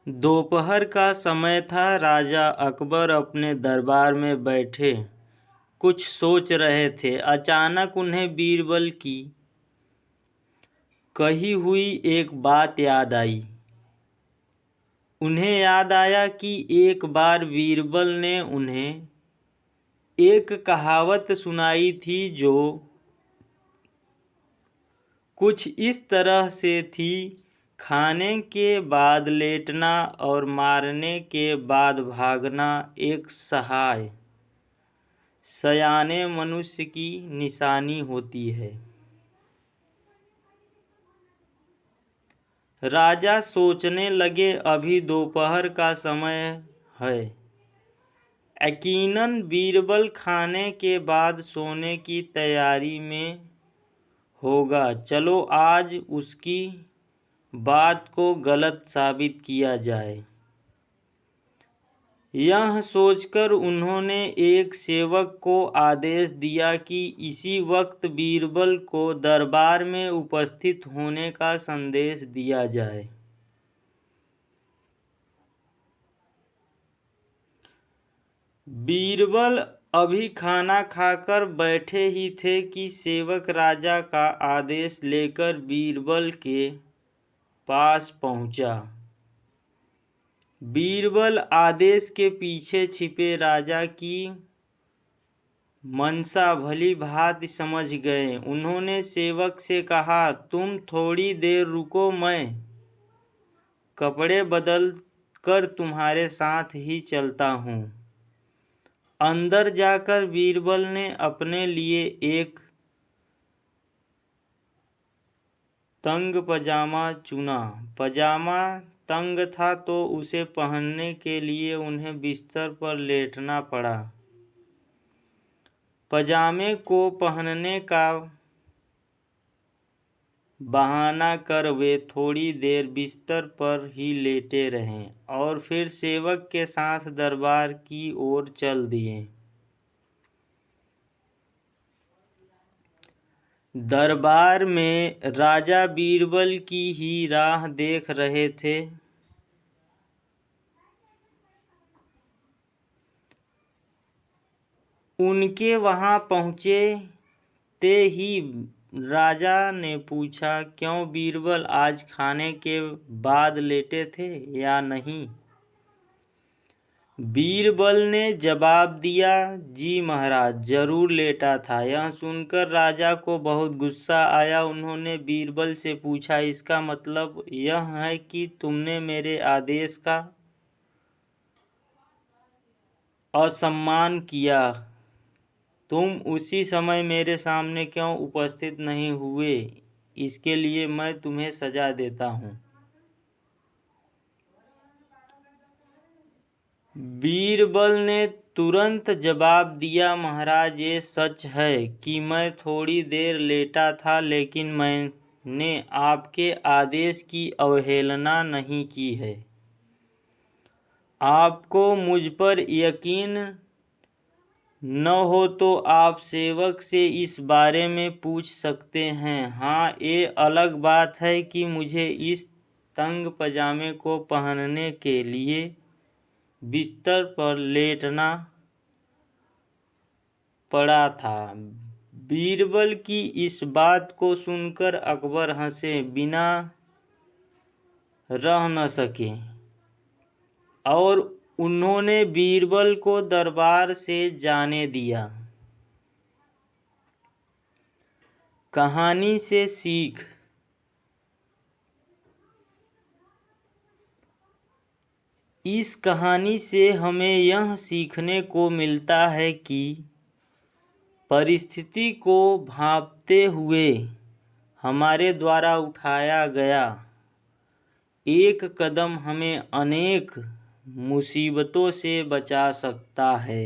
दोपहर का समय था। राजा अकबर अपने दरबार में बैठे कुछ सोच रहे थे। अचानक उन्हें बीरबल की कही हुई एक बात याद आई। उन्हें याद आया कि एक बार बीरबल ने उन्हें एक कहावत सुनाई थी जो कुछ इस तरह से थी, खाने के बाद लेटना और मारने के बाद भागना एक सयाने मनुष्य की निशानी होती है। राजा सोचने लगे, अभी दोपहर का समय है। यकीनन बीरबल खाने के बाद सोने की तैयारी में होगा। चलो आज उसकी बात को गलत साबित किया जाए। यह सोचकर उन्होंने एक सेवक को आदेश दिया कि इसी वक्त बीरबल को दरबार में उपस्थित होने का संदेश दिया जाए। बीरबल अभी खाना खाकर बैठे ही थे कि सेवक राजा का आदेश लेकर बीरबल के पास पहुंचा। बीरबल आदेश के पीछे छिपे राजा की मनसा भली भांति समझ गए। उन्होंने सेवक से कहा, तुम थोड़ी देर रुको, मैं कपड़े बदल कर तुम्हारे साथ ही चलता हूँ। अंदर जाकर बीरबल ने अपने लिए एक तंग पजामा चुना। पजामा तंग था तो उसे पहनने के लिए उन्हें बिस्तर पर लेटना पड़ा। पजामे को पहनने का बहाना कर वे थोड़ी देर बिस्तर पर ही लेटे रहे और फिर सेवक के साथ दरबार की ओर चल दिए। दरबार में राजा बीरबल की ही राह देख रहे थे। उनके वहां पहुंचते ही राजा ने पूछा, क्यों बीरबल, आज खाने के बाद लेटे थे या नहीं? बीरबल ने जवाब दिया, जी महाराज, जरूर लेटा था। यह सुनकर राजा को बहुत गुस्सा आया। उन्होंने बीरबल से पूछा, इसका मतलब यह है कि तुमने मेरे आदेश का असम्मान किया। तुम उसी समय मेरे सामने क्यों उपस्थित नहीं हुए? इसके लिए मैं तुम्हें सजा देता हूँ। बीरबल ने तुरंत जवाब दिया, महाराज, ये सच है कि मैं थोड़ी देर लेटा था, लेकिन मैंने आपके आदेश की अवहेलना नहीं की है। आपको मुझ पर यकीन न हो तो आप सेवक से इस बारे में पूछ सकते हैं। हाँ, ये अलग बात है कि मुझे इस तंग पजामे को पहनने के लिए बिस्तर पर लेटना पड़ा था। बीरबल की इस बात को सुनकर अकबर हंसे बिना रह न सके और उन्होंने बीरबल को दरबार से जाने दिया। कहानी से सीख। इस कहानी से हमें यह सीखने को मिलता है कि परिस्थिति को भांपते हुए हमारे द्वारा उठाया गया एक कदम हमें अनेक मुसीबतों से बचा सकता है।